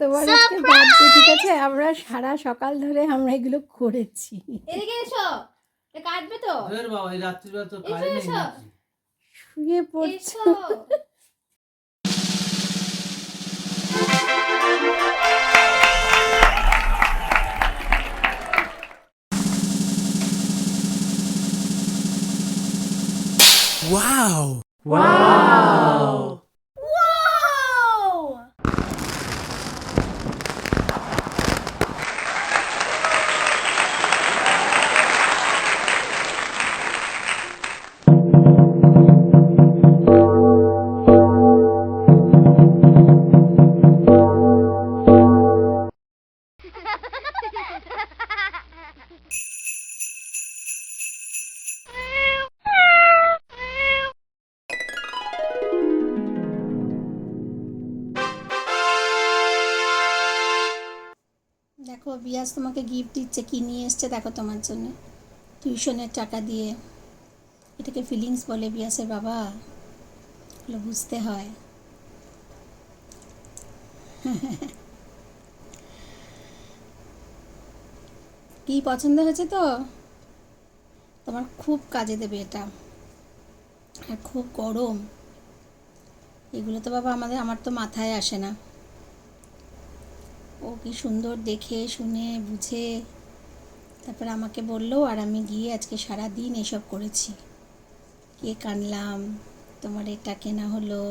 তোমার আজকে বার্থডে, ঠিক আছে? আমরা সারা সকাল ধরে আমরা এগুলো করেছি। এদিকে এসো, এটা কাটবে তো? আরে বাবা, এই রাত্রিবেলা তো কারেন্ট নেই নাকি? শুয়ে পড়ছো। এসো। Wow! দেখো বিয়াস তোমাকে গিফট দিচ্ছে, কি নিয়ে এসছে দেখো তোমার জন্য। টিউশনের টাকা দিয়ে। এটাকে ফিলিংস বলে বিয়াসের বাবা, এগুলো বুঝতে হয়। কি পছন্দ হয়েছে তো? তোমার খুব কাজে দেবে এটা। আর খুব গরম, এগুলো তো বাবা আমার তো মাথায় আসে না। ও কি সুন্দর দেখে শুনে বুঝে তারপরে আমাকে বললো, আর আমি গিয়ে আজকে সারা দিন এসব করেছি। কেক আনলাম, তোমার এটা কেনা হলো।